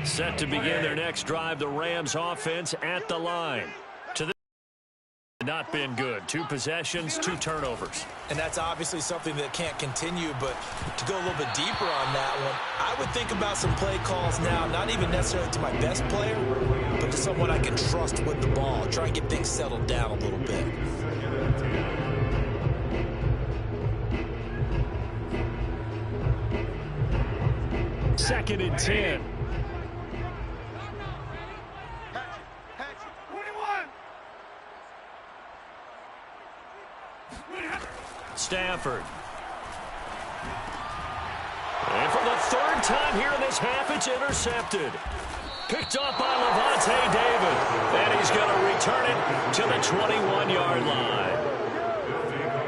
Set to begin their next drive, the Rams offense at the line. To this, not been good. 2 possessions, 2 turnovers. And that's obviously something that can't continue, but to go a little bit deeper on that one, I would think about some play calls now, not even necessarily to my best player, but to someone I can trust with the ball. Try and get things settled down a little bit. Second and 10. Stafford. And for the 3rd time here in this half, it's intercepted. Picked up by Levante David. And he's going to return it to the 21-yard line.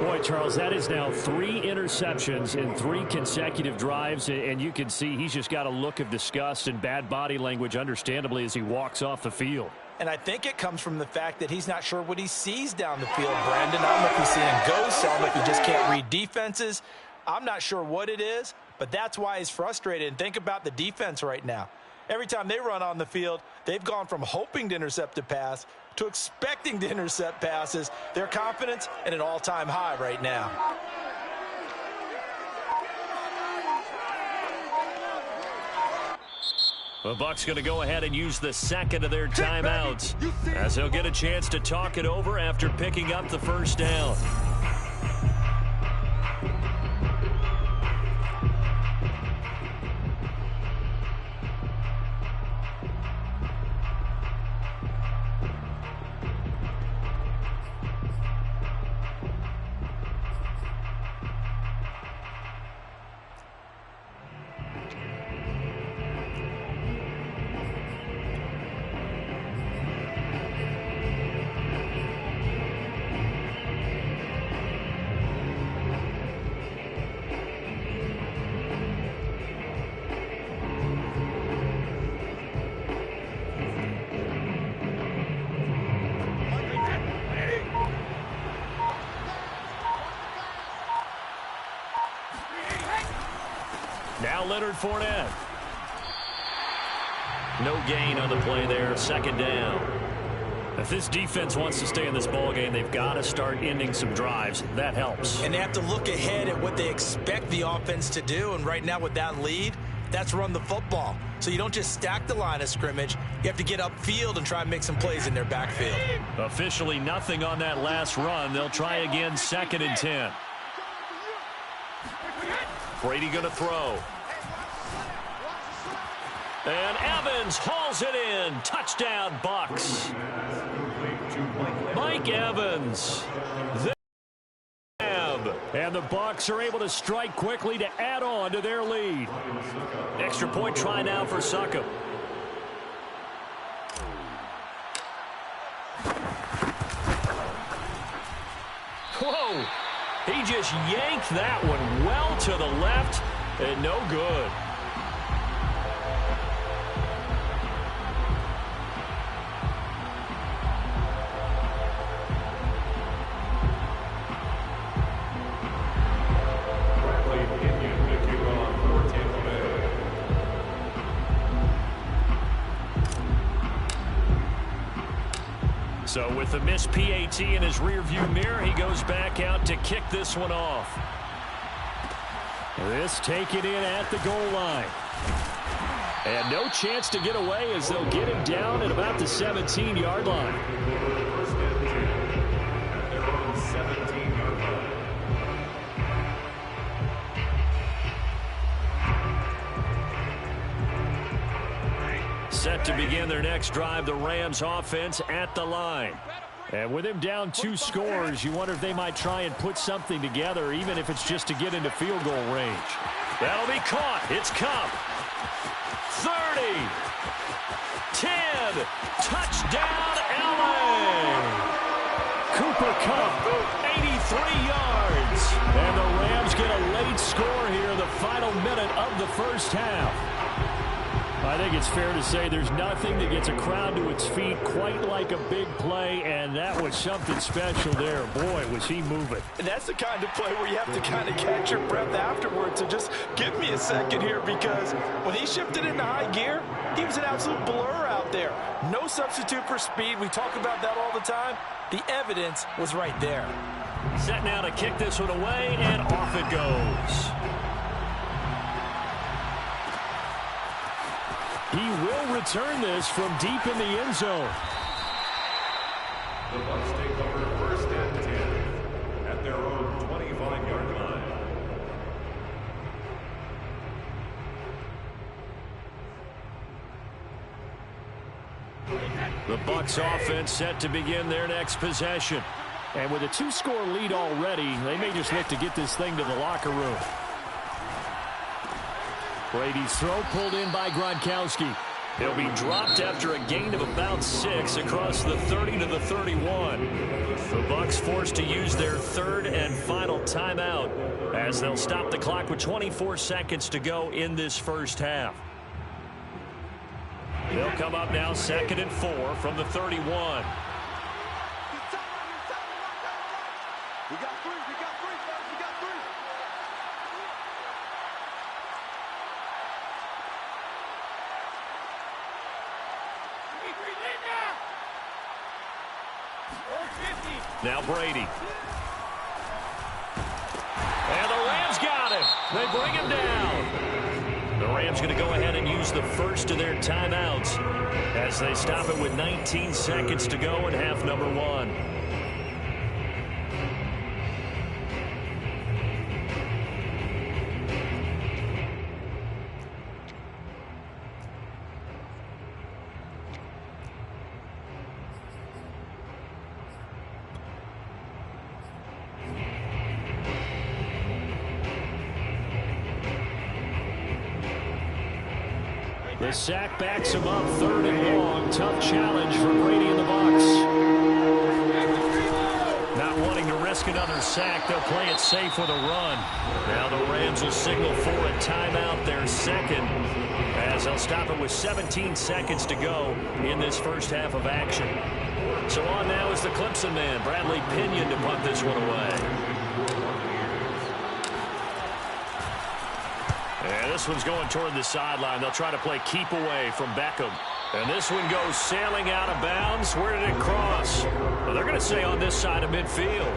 Boy, Charles, that is now 3 interceptions in 3 consecutive drives. And you can see he's just got a look of disgust and bad body language, understandably, as he walks off the field. And I think it comes from the fact that he's not sure what he sees down the field, Brandon. I don't know if he's seeing ghosts. I don't know if he just can't read defenses. I'm not sure what it is, but that's why he's frustrated. And think about the defense right now. Every time they run on the field, they've gone from hoping to intercept a pass to expecting to intercept passes. Their confidence at an all-time high right now. The Bucs going to go ahead and use the second of their timeouts as they'll get a chance to talk it over after picking up the first down. Now Leonard Fournette. No gain on the play there. 2nd down. If this defense wants to stay in this ballgame, they've got to start ending some drives. That helps. And they have to look ahead at what they expect the offense to do. And right now with that lead, that's run the football. So you don't just stack the line of scrimmage. You have to get upfield and try and make some plays in their backfield. Officially nothing on that last run. They'll try again 2nd and 10. Brady going to throw. And Evans hauls it in. Touchdown, Bucs. Mike Evans. And the Bucs are able to strike quickly to add on to their lead. Extra point try now for Succop. Whoa. He just yanked that one well to the left and no good. So with the missed PAT in his rearview mirror, he goes back out to kick this one off. This taken in at the goal line. And no chance to get away as they'll get him down at about the 17-yard line. Set to begin their next drive, the Rams offense at the line. And with him down 2 scores, you wonder if they might try and put something together, even if it's just to get into field goal range. That'll be caught. It's Kupp. 30. 10. Touchdown, LA. Cooper Kupp, 83 yards. And the Rams get a late score here in the final minute of the first half. I think it's fair to say there's nothing that gets a crowd to its feet quite like a big play, and that was something special there. Boy, was he moving. And that's the kind of play where you have to kind of catch your breath afterwards. So just give me a second here, because when he shifted into high gear, he was an absolute blur out there. No substitute for speed. We talk about that all the time. The evidence was right there. Set now to kick this one away, and off it goes. He will return this from deep in the end zone. The Bucs take over first and 10 at their own 25-yard line. The Bucs offense set to begin their next possession. And with a 2-score lead already, they may just look to get this thing to the locker room. Brady's throw pulled in by Gronkowski. He'll be dropped after a gain of about 6 across the 30 to the 31. The Bucs forced to use their third and final timeout as they'll stop the clock with 24 seconds to go in this first half. They'll come up now 2nd and 4 from the 31. Now Brady. And the Rams got him. They bring him down. The Rams going to go ahead and use the first of their timeouts as they stop it with 19 seconds to go in half number 1. The sack backs him up 3rd and long. Tough challenge for Brady and the Bucs. Not wanting to risk another sack, they'll play it safe with a run. Now the Rams will signal for a timeout, their second, as they'll stop it with 17 seconds to go in this first half of action. So on now is the Clemson man, Bradley Pinion, to punt this one away. And this one's going toward the sideline. They'll try to play keep away from Beckham. And this one goes sailing out of bounds. Where did it cross? Well, they're going to say on this side of midfield.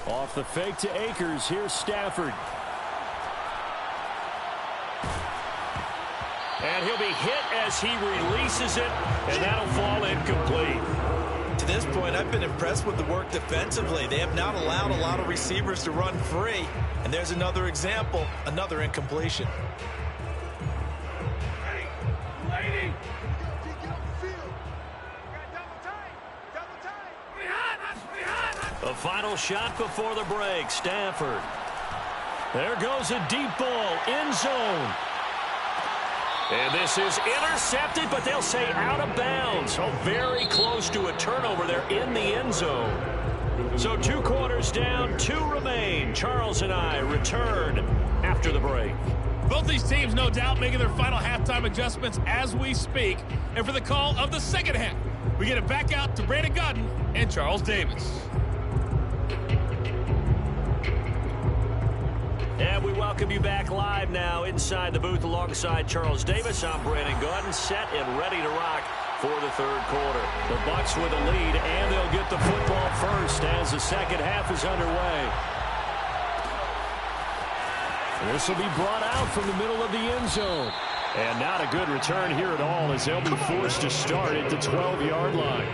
Off the fake to Akers. Here's Stafford. And he'll be hit as he releases it, and that'll fall incomplete. To this point, I've been impressed with the work defensively. They have not allowed a lot of receivers to run free. And there's another example, another incompletion. A final shot before the break. Stafford. There goes a deep ball. End zone. And this is intercepted, but they'll say out of bounds. Oh, very close to a turnover there in the end zone. So 2 quarters down, 2 remain. Charles and I return after the break. Both these teams, no doubt, making their final halftime adjustments as we speak. And for the call of the second half, we get it back out to Brandon Gaudin and Charles Davis. And we welcome you back live now inside the booth alongside Charles Davis. I'm Brandon Gaudin, set and ready to rock for the third quarter. The Bucs with a lead, and they'll get the football first as the second half is underway. This will be brought out from the middle of the end zone. And not a good return here at all as they'll be forced to start at the 12-yard line.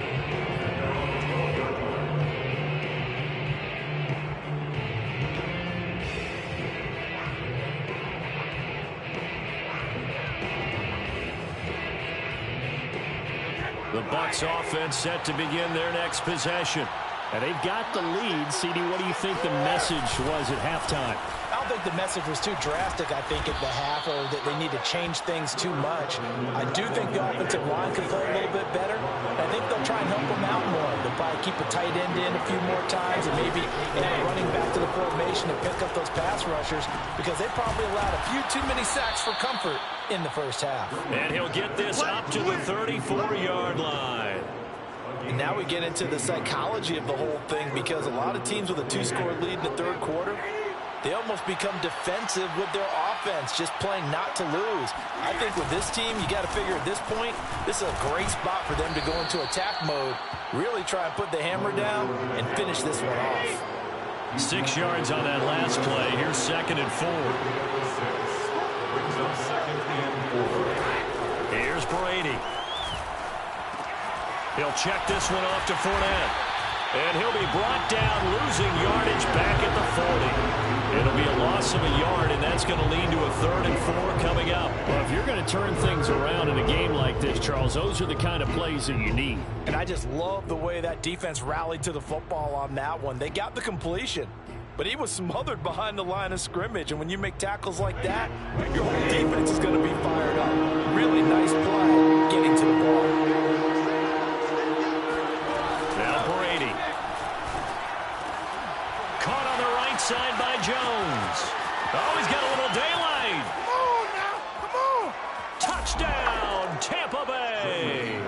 The Bucs offense set to begin their next possession. And they've got the lead. CD, what do you think the message was at halftime? I don't think the message was too drastic, I think, at the half, or that they need to change things too much. I do think the offensive line could play a little bit better. I think they'll try and help them out more. They'll probably keep a tight end in a few more times and maybe running back to the formation to pick up those pass rushers because they probably allowed a few too many sacks for comfort in the first half. And he'll get this up to the 34-yard line. And now we get into the psychology of the whole thing because a lot of teams with a two-score lead in the third quarter, they almost become defensive with their offense, just playing not to lose. I think with this team, you got to figure at this point, this is a great spot for them to go into attack mode, really try and put the hammer down and finish this one off. 6 yards on that last play. Here's 2nd and 4. Here's Brady. He'll check this one off to Fournette. And he'll be brought down, losing yardage back at the 40. It'll be a loss of a yard, and that's going to lead to a 3rd and 4 coming up. Well, if you're going to turn things around in a game like this, Charles, those are the kind of plays that you need. And I just love the way that defense rallied to the football on that one. They got the completion, but he was smothered behind the line of scrimmage. And when you make tackles like that, your whole defense is going to be fired up. Really nice play getting to the ball. Side by Jones. Oh, he's got a little daylight. Come on now, come on. Touchdown, Tampa Bay.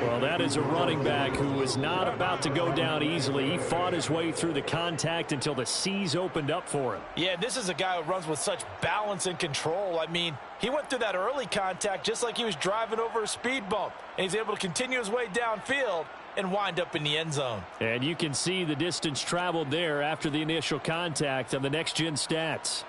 Well, that is a running back who was not about to go down easily. He fought his way through the contact until the seas opened up for him. Yeah, this is a guy who runs with such balance and control. I mean, he went through that early contact just like he was driving over a speed bump. And he's able to continue his way downfield and wind up in the end zone. And you can see the distance traveled there after the initial contact on the next-gen stats.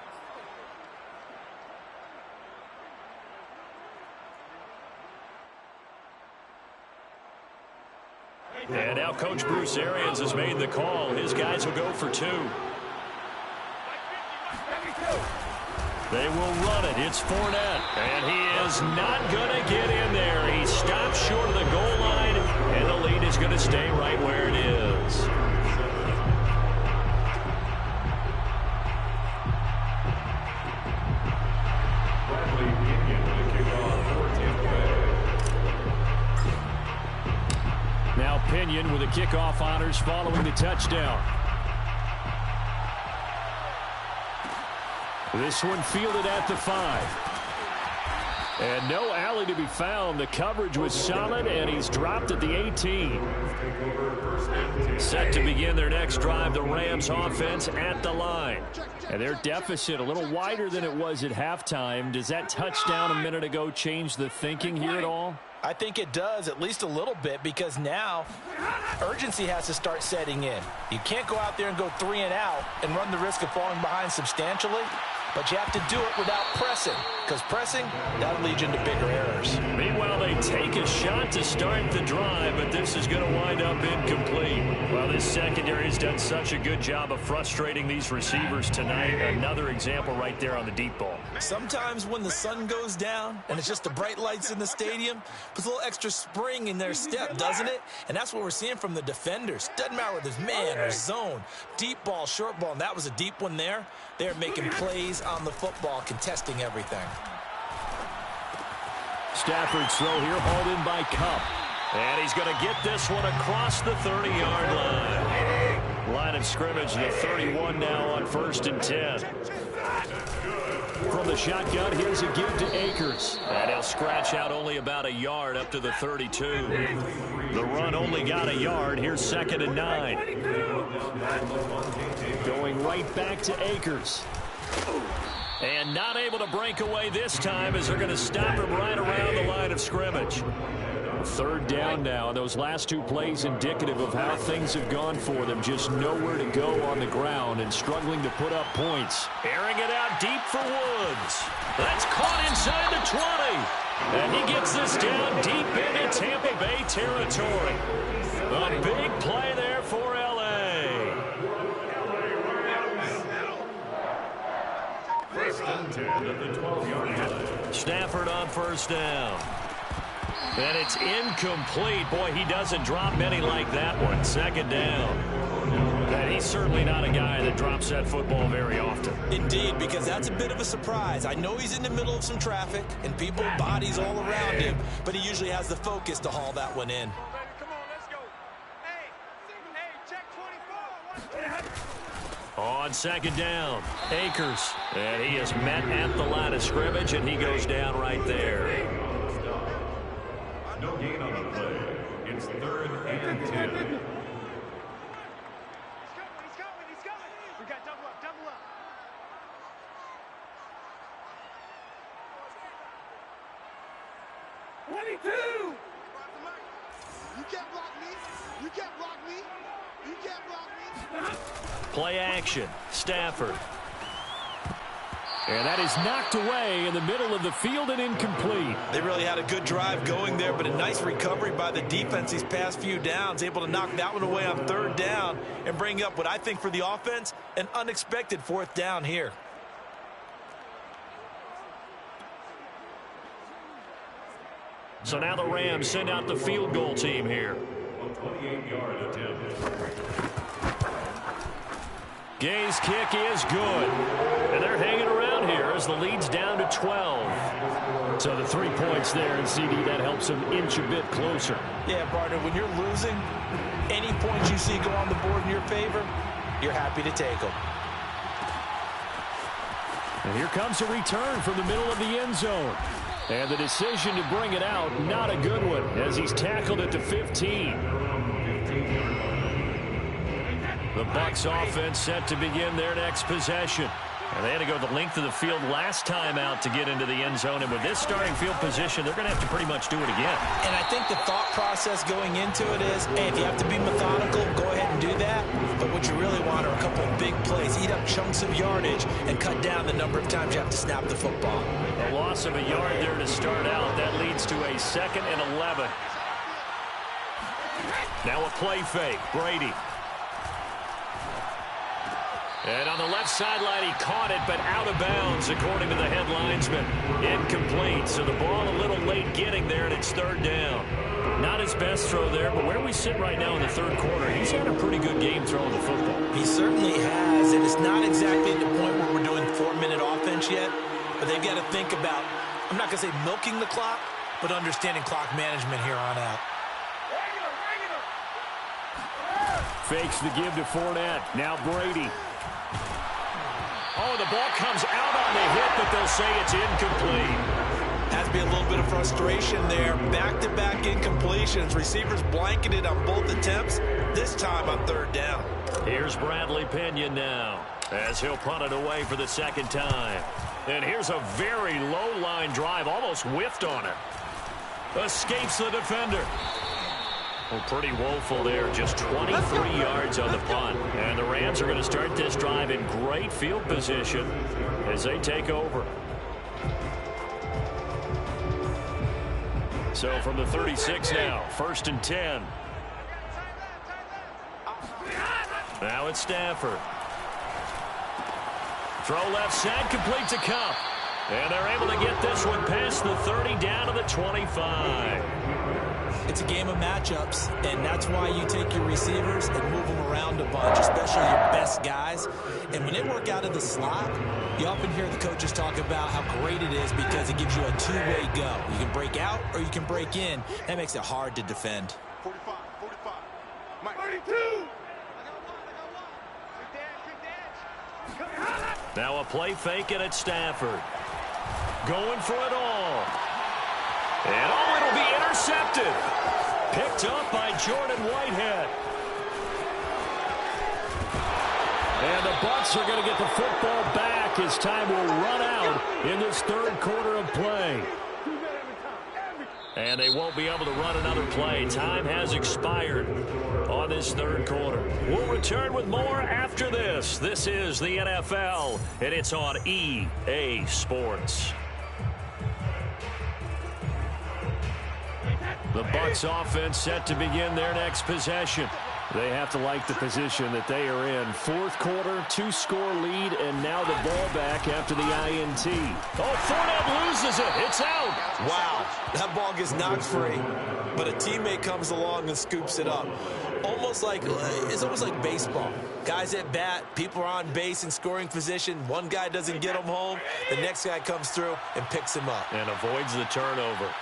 And now Coach Bruce Arians has made the call. His guys will go for 2. They will run it. It's Fournette. And he is not going to get in there. He stops short of the goal line, and the lead is going to stay right where it is. Now Pinion with the kickoff honors following the touchdown. This one fielded at the 5. And no alley to be found. The coverage was solid, and he's dropped at the 18. Set to begin their next drive, the Rams offense at the line. And their deficit a little wider than it was at halftime. Does that touchdown a minute ago change the thinking here at all? I think it does, at least a little bit, because now urgency has to start setting in. You can't go out there and go 3 and out and run the risk of falling behind substantially, but you have to do it without pressing, because pressing, that'll lead you into bigger errors. Meanwhile, they take a shot to start the drive, but this is going to wind up incomplete. Well, this secondary has done such a good job of frustrating these receivers tonight. Another example right there on the deep ball. Sometimes when the sun goes down and it's just the bright lights in the stadium, puts a little extra spring in their step, doesn't it? And that's what we're seeing from the defenders. Doesn't matter whether it's man or zone, deep ball, short ball, and that was a deep one there. They're making plays on the football, contesting everything. Stafford's throw here hauled in by Kupp. And he's going to get this one across the 30-yard line. Line of scrimmage, the 31 now on 1st and 10. From the shotgun, here's a give to Akers. And he'll scratch out only about a yard up to the 32. The run only got a yard. Here's 2nd and 9. Going right back to Akers. And not able to break away this time as they're going to stop him right around the line of scrimmage. Third down now, and those last two plays indicative of how things have gone for them. Just nowhere to go on the ground and struggling to put up points. Airing it out deep for Woods. That's caught inside the 20. And he gets this down deep into Tampa Bay territory. A big play there for L.A. First and 10 at the 12-yard line. Stafford on first down. And it's incomplete. Boy, he doesn't drop many like that one. Second down. And he's certainly not a guy that drops that football very often. Indeed, because that's a bit of a surprise. I know he's in the middle of some traffic and people, bodies all around him, but he usually has the focus to haul that one in. Come on, let's go. Hey, check 24. On second down, Akers. And he is met at the line of scrimmage, and he goes down right there. No gain on the play. It's 3rd and 10. He's coming. We got double up. 22! You can't block me. Play action, Stafford. And that is knocked away in the middle of the field and incomplete. They really had a good drive going there, but a nice recovery by the defense these past few downs, able to knock that one away on third down and bring up what I think for the offense, an unexpected 4th down here. So now the Rams send out the field goal team here. A 28-yard attempt. Gay's kick is good. And they're hanging around here as the lead's down to 12. So the 3 points there, and CD, that helps them inch a bit closer. Yeah, partner, when you're losing, any points you see go on the board in your favor, you're happy to take them. And here comes a return from the middle of the end zone. And the decision to bring it out, not a good one, as he's tackled at the 15. The Bucs offense set to begin their next possession. And they had to go the length of the field last time out to get into the end zone. And with this starting field position, they're going to have to pretty much do it again. And I think the thought process going into it is, hey, if you have to be methodical, go ahead and do that. But what you really want are a couple of big plays. Eat up chunks of yardage and cut down the number of times you have to snap the football. A loss of a yard there to start out. That leads to a 2nd and 11. Now a play fake. Brady. And on the left sideline, he caught it, but out of bounds, according to the head linesman. Incomplete, so the ball a little late getting there, and it's 3rd down. Not his best throw there, but where we sit right now in the 3rd quarter, he's had a pretty good game throwing the football. He certainly has, and it's not exactly at the point where we're doing 4-minute offense yet, but they've got to think about, I'm not going to say milking the clock, but understanding clock management here on out. Fakes the give to Fournette. Now Brady. Oh, the ball comes out on the hit, but they'll say it's incomplete. Has to be a little bit of frustration there. Back-to-back incompletions. Receivers blanketed on both attempts, this time on 3rd down. Here's Bradley Pinion now, as he'll punt it away for the 2nd time. And here's a very low-line drive, almost whiffed on it. Escapes the defender. Well, pretty woeful there, just 23 yards on the punt. And the Rams are going to start this drive in great field position as they take over. So from the 36 now, 1st and 10. Now it's Stafford. Throw left side, complete to Cup. And they're able to get this one past the 30 down to the 25. It's a game of matchups, and that's why you take your receivers and move them around a bunch, especially your best guys. And when they work out of the slot, you often hear the coaches talk about how great it is because it gives you a two-way go. You can break out or you can break in. That makes it hard to defend. 45. Mike. 32. Now a play fake, and it's Stafford. Going for it all. And it'll be intercepted. Picked up by Jordan Whitehead. And the Bucs are going to get the football back as time will run out in this 3rd quarter of play. And they won't be able to run another play. Time has expired on this third quarter. We'll return with more after this. This is the NFL, and it's on EA Sports. The Bucs offense set to begin their next possession. They have to like the position that they are in. Fourth quarter, 2-score lead, and now the ball back after the INT. Oh, Fournette loses it. It's out. Wow, that ball gets knocked free, but a teammate comes along and scoops it up. It's almost like baseball. Guys at bat, people are on base in scoring position. One guy doesn't get him home. The next guy comes through and picks him up. And avoids the turnover.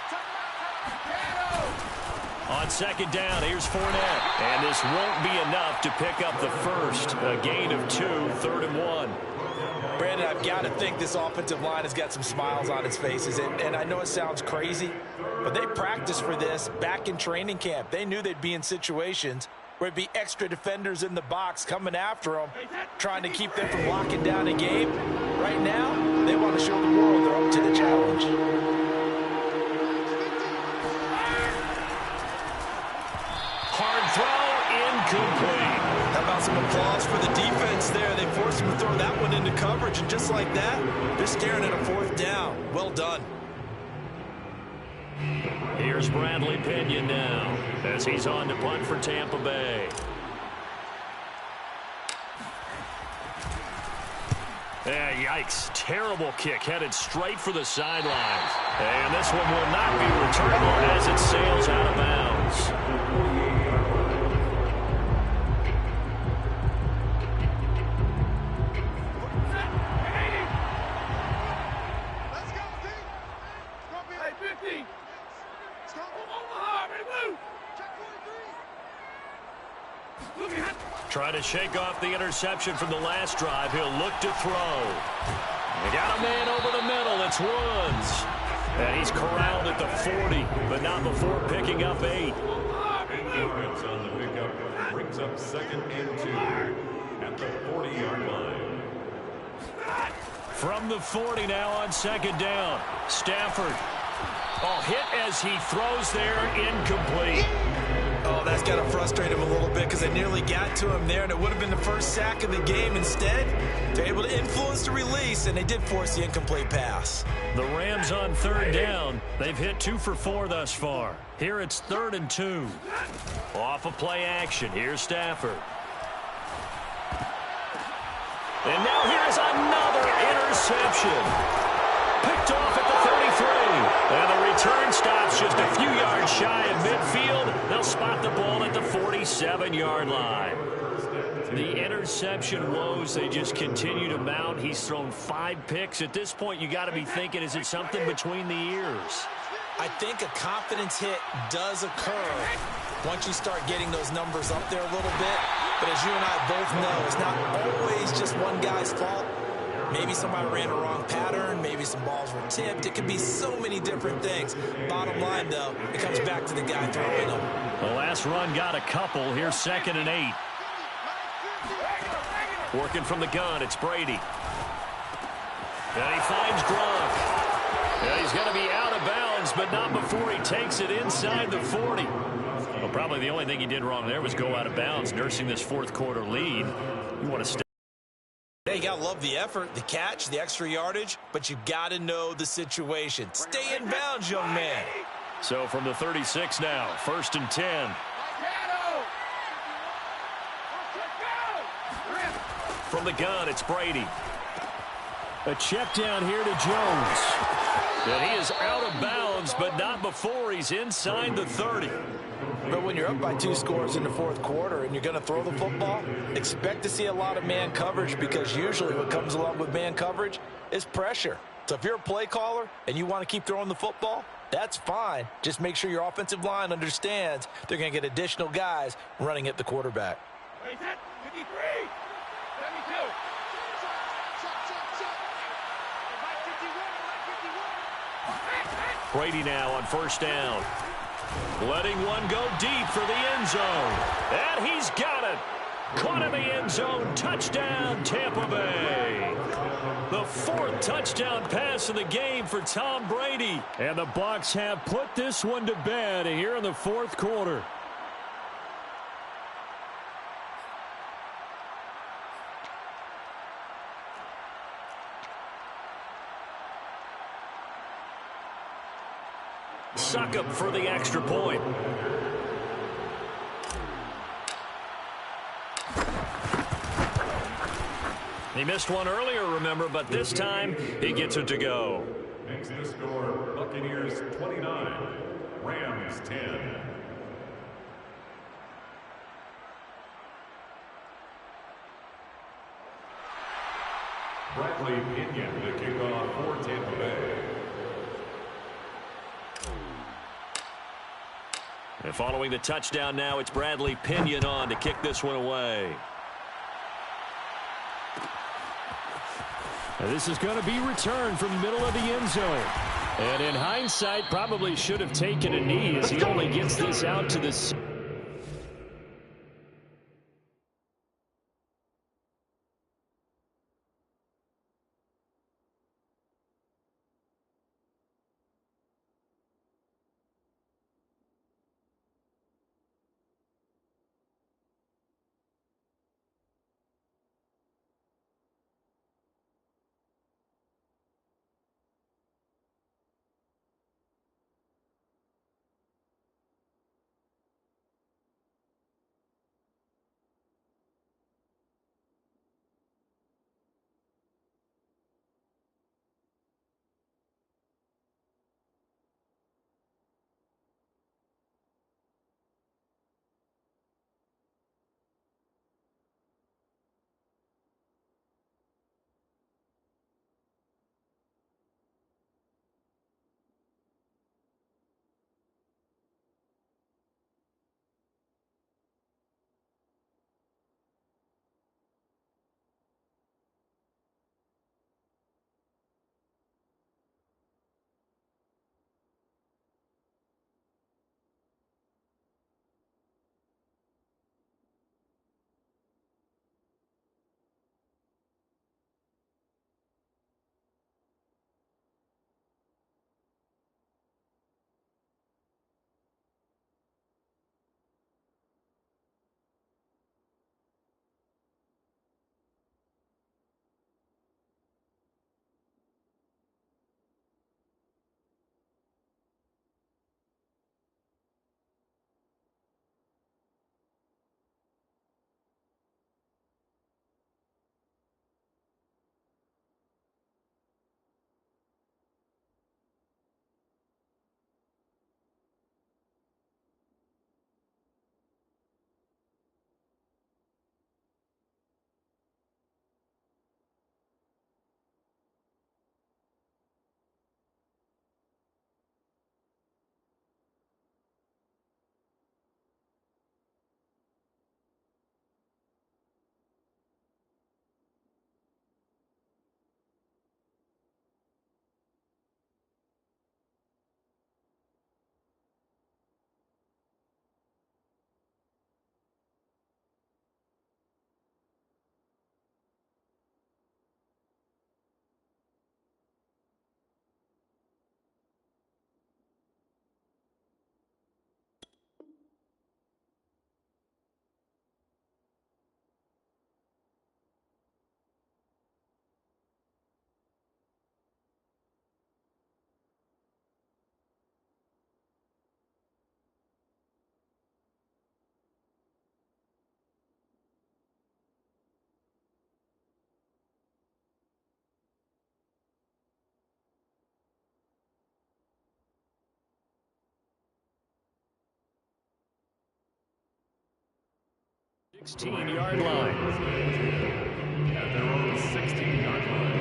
On second down, here's Fournette. And this won't be enough to pick up the first. A gain of 2, 3rd and 1. Brandon, I've got to think this offensive line has got some smiles on its faces. And I know it sounds crazy, but they practiced for this back in training camp. They knew they'd be in situations where there'd be extra defenders in the box coming after them, trying to keep them from locking down a game. Right now, they want to show the world they're up to the challenge. Hard throw, incomplete. How about some applause for the defense there? They forced him to throw that one into coverage, and just like that, they're staring at a 4th down. Well done. Here's Bradley Pinion now as he's on to punt for Tampa Bay. Yikes. Terrible kick headed straight for the sidelines. And this one will not be returnable as it sails out of bounds. Trying to shake off the interception from the last drive. He'll look to throw. They got a man over the middle. It's Woods. And he's corralled at the 40, but not before picking up 8. Defense on the pickup brings up 2nd and 2 at the 40-yard line. From the 40 now on second down. Stafford. Oh, hit as he throws there, incomplete. Oh, that's got to frustrate him a little bit because they nearly got to him there, and it would have been the first sack of the game. Instead, they're able to influence the release, and they did force the incomplete pass. The Rams on third down. They've hit 2 for 4 thus far. Here it's 3rd and 2. Off of play action. Here's Stafford. And now here's another interception. Picked off at the 33. And the return stops just a few yards shy of midfield. They'll spot the ball at the 47-yard line. The interception woes, they just continue to mount. He's thrown 5 picks. At this point, you got to be thinking, is it something between the ears? I think a confidence hit does occur once you start getting those numbers up there a little bit. But as you and I both know, it's not always just one guy's fault. Maybe somebody ran a wrong pattern. Maybe some balls were tipped. It could be so many different things. Bottom line, though, it comes back to the guy throwing them. The last run got a couple. Here's 2nd and 8. Working from the gun, it's Brady. And he finds Gronk. And he's going to be out of bounds, but not before he takes it inside the 40. Well, probably the only thing he did wrong there was go out of bounds, nursing this 4th quarter lead. You want to stay. Hey, you got to love the effort, the catch, the extra yardage, but you got to know the situation. Stay in bounds, young man. So from the 36 now, 1st and 10. From the gun, it's Brady. A check down here to Jones. And he is out of bounds, but not before he's inside the 30. But when you're up by 2 scores in the 4th quarter and you're going to throw the football, expect to see a lot of man coverage, because usually what comes along with man coverage is pressure. So if you're a play caller and you want to keep throwing the football, that's fine. Just make sure your offensive line understands they're going to get additional guys running at the quarterback. Brady now on 1st down. Letting one go deep for the end zone. And he's got it. Caught in the end zone. Touchdown, Tampa Bay. The Fourth touchdown pass of the game for Tom Brady. And the Bucs have put this one to bed here in the fourth quarter. Succop for the extra point. He missed one earlier, remember, but this time he gets it to go. Makes the score Buccaneers 29, Rams 10. Bradley Pinion to kick off for Tampa Bay. And following the touchdown now, it's Bradley Pinion on to kick this one away. And this is going to be returned from the middle of the end zone. And in hindsight, probably should have taken a knee as he only gets this out to the... ...16-yard line. At their own 16-yard line.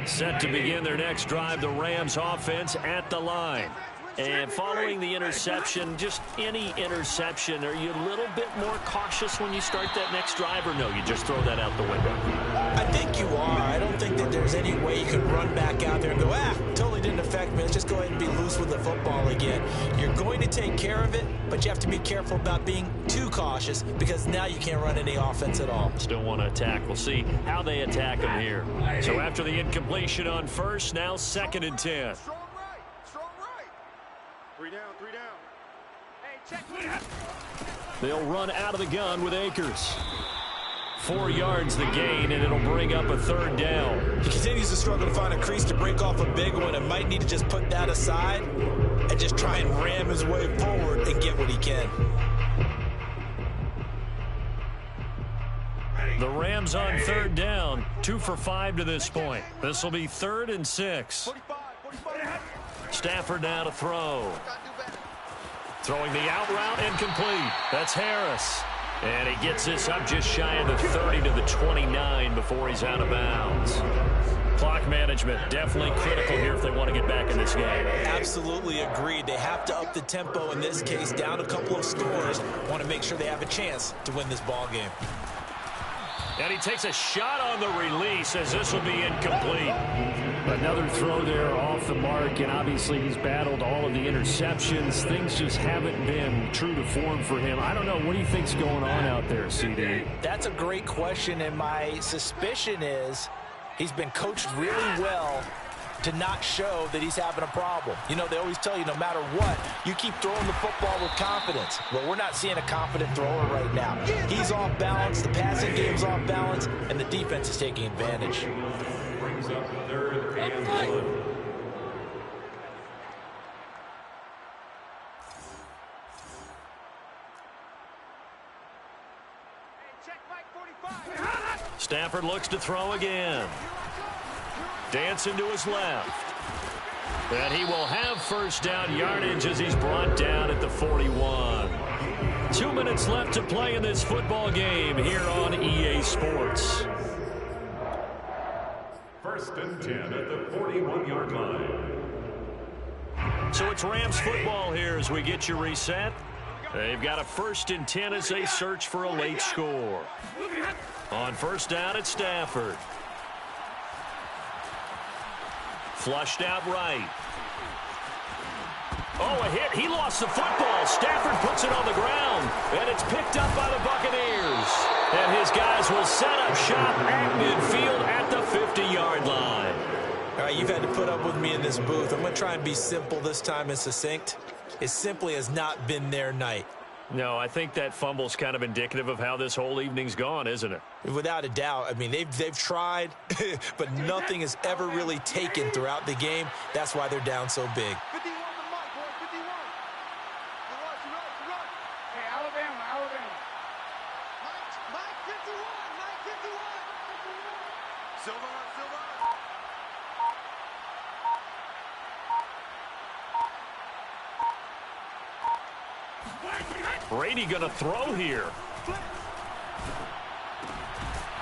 Set to begin their next drive, the Rams offense at the line. And following the interception, just any interception, are you a little bit more cautious when you start that next drive, or no, you just throw that out the window? I think you are. I don't think that there's there's any way you can run back out there and go, totally didn't affect me. Let's just go ahead and be loose with the football again. You're going to take care of it, but you have to be careful about being too cautious because now you can't run any offense at all. Still want to attack. We'll see how they attack him here. So after the incompletion on first, now 2nd and 10. Strong right. 3 down. Hey, check. They'll run out of the gun with Akers. 4 yards the gain, and it'll bring up a 3rd down. He continues to struggle to find a crease to break off a big one and might need to just put that aside and just try and ram his way forward and get what he can. The Rams on 3rd down, 2 for 5 to this point. This will be 3rd and 6. 45. Stafford now to throw. Throwing the out route, incomplete. That's Harris. And he gets this up just shy of the 30 to the 29 before he's out of bounds. Clock management definitely critical here if they want to get back in this game. Absolutely agreed. They have to up the tempo in this case, down a couple of scores. Want to make sure they have a chance to win this ball game. And he takes a shot on the release as this will be incomplete. Another throw there off the mark, and obviously he's battled all of the interceptions. Things just haven't been true to form for him. I don't know. What do you think's going on out there, CD? That's a great question, and my suspicion is he's been coached really well to not show that he's having a problem. You know, they always tell you no matter what, you keep throwing the football with confidence. Well, we're not seeing a confident thrower right now. He's off balance, the passing game's off balance, and the defense is taking advantage. Brings up 3rd and 1. Check Mike 45. Stafford looks to throw again. Dancing to his left. And he will have 1st down yardage as he's brought down at the 41. 2 minutes left to play in this football game here on EA Sports. 1st and 10 at the 41-yard line. So it's Rams football here as we get you reset. They've got a 1st and 10 as they search for a late score. On 1st down, it's Stafford. Flushed out right. Oh, a hit. He lost the football. Stafford puts it on the ground, and it's picked up by the Buccaneers. And his guys will set up shop at midfield at the 50-yard line. All right, you've had to put up with me in this booth. I'm going to try and be simple this time and succinct. It simply has not been their night. No, I think that fumble's kind of indicative of how this whole evening's gone, isn't it? Without a doubt. I mean, they've tried, but nothing has ever really taken throughout the game. That's why they're down so big. 51 to Mike, boys. 51. You run. Hey, Alabama. Mike 51. Silver. Brady going to throw here.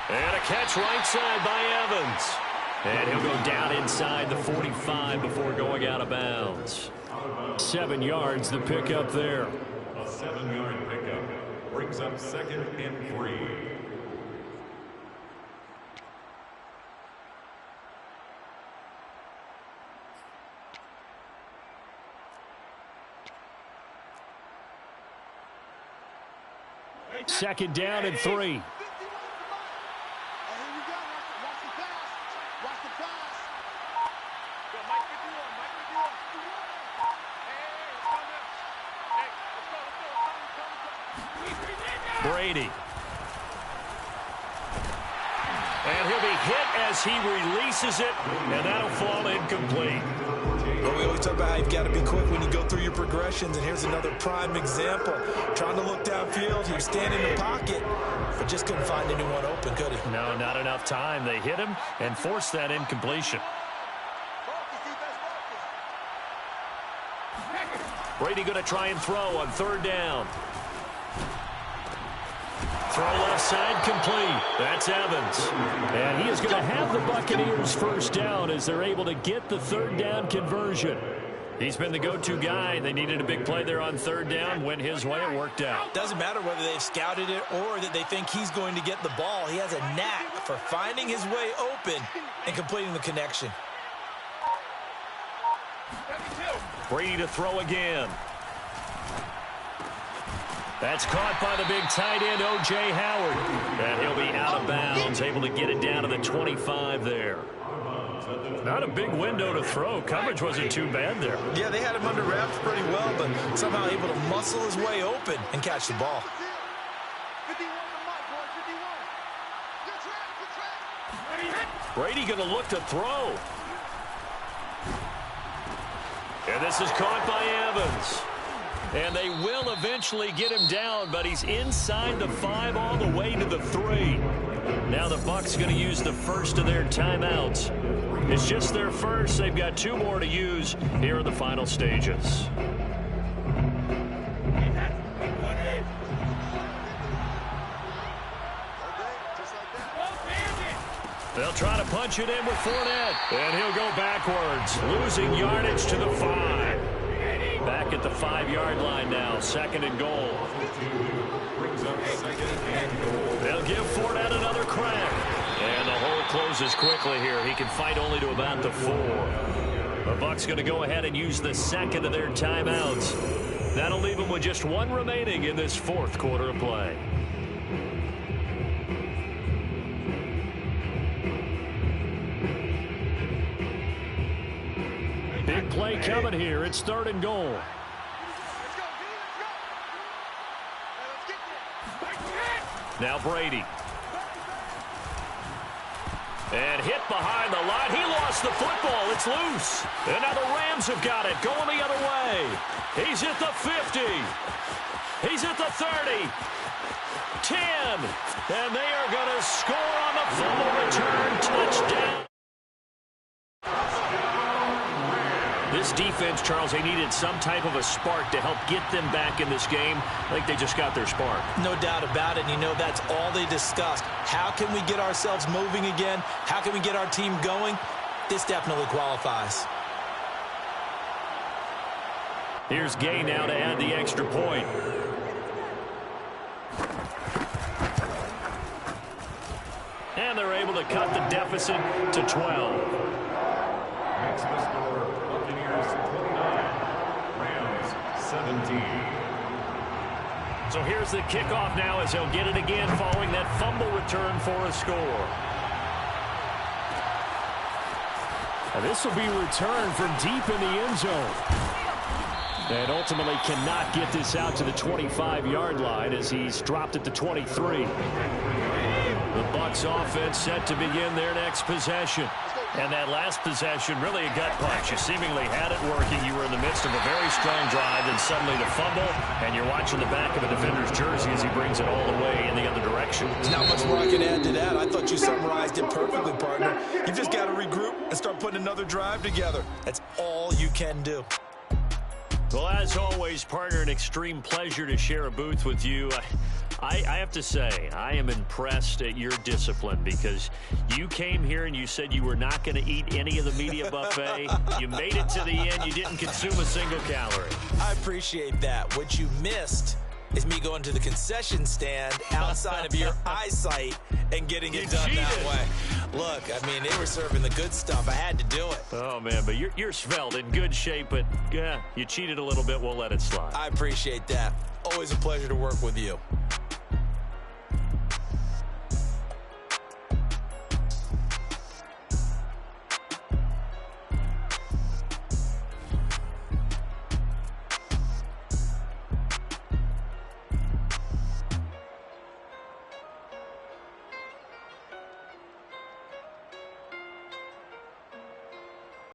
And a catch right side by Evans. And he'll go down inside the 45 before going out of bounds. 7 yards, the pickup there. A 7-yard pickup brings up 2nd and 3. Second down and 3. Here we go. Watch the pass. Go, Mike 51. Hey, let's go. Brady. And he'll be hit as he releases it, and that'll fall incomplete. Well, we always talk about how you've got to be quick when you go through your progressions, and here's another prime example. Trying to look downfield, he was standing in the pocket, but just couldn't find anyone open, could he? No, not enough time. They hit him and forced that incompletion. Brady going to try and throw on 3rd down. Throw left side complete. That's Evans. And he is going to have the Buccaneers 1st down as they're able to get the 3rd down conversion. He's been the go-to guy. They needed a big play there on third down. Went his way. It worked out. Doesn't matter whether they've scouted it or that they think he's going to get the ball. He has a knack for finding his way open and completing the connection. Brady to throw again. That's caught by the big tight end, O.J. Howard. And he'll be out of bounds, able to get it down to the 25 there. Not a big window to throw. Coverage wasn't too bad there. Yeah, they had him under wraps pretty well, but somehow able to muscle his way open and catch the ball. 51 to Mike, boys, 51. Brady going to look to throw. And this is caught by Evans. And they will eventually get him down, but he's inside the 5 all the way to the 3. Now the Bucs going to use the first of their timeouts. It's just their first. They've got 2 more to use here in the final stages. They'll try to punch it in with Fournette. And he'll go backwards, losing yardage to the 5. Back at the 5-yard line now, 2nd and goal. They'll give Fournette another crack. And the hole closes quickly here. He can fight only to about the 4. The Bucs going to go ahead and use the 2nd of their timeouts. That'll leave them with just 1 remaining in this 4th quarter of play. Big play coming here. It's 3rd and goal. Let's go, let's go. Now Brady. And hit behind the line. He lost the football. It's loose. And now the Rams have got it. Going the other way. He's at the 50. He's at the 30. 10. And they are going to score on the fumble return. Touchdown. This defense, Charles, they needed some type of a spark to help get them back in this game. I think they just got their spark. No doubt about it. And you know, that's all they discussed. How can we get ourselves moving again? How can we get our team going? This definitely qualifies. Here's Gay now to add the extra point. And they're able to cut the deficit to 12. Makes the score Buccaneers 29, Rams 17. So here's the kickoff now as they'll get it again following that fumble return for a score. And this will be returned from deep in the end zone. And ultimately cannot get this out to the 25-yard line as he's dropped at the 23. The Bucs offense set to begin their next possession. And that last possession, really a gut punch. You seemingly had it working. You were in the midst of a very strong drive, and suddenly the fumble, and you're watching the back of a defender's jersey as he brings it all the way in the other direction. There's not much more I can add to that. I thought you summarized it perfectly, partner. You've just got to regroup and start putting another drive together. That's all you can do. Well, as always, partner, an extreme pleasure to share a booth with you. I have to say, I am impressed at your discipline because you came here and you said you were not going to eat any of the media buffet. You made it to the end. You didn't consume a single calorie. I appreciate that. What you missed is me going to the concession stand outside of your eyesight and getting it done that way. Look, I mean, they were serving the good stuff. I had to do it. Oh, man, but you're svelte, in good shape, but yeah, you cheated a little bit. We'll let it slide. I appreciate that. Always a pleasure to work with you.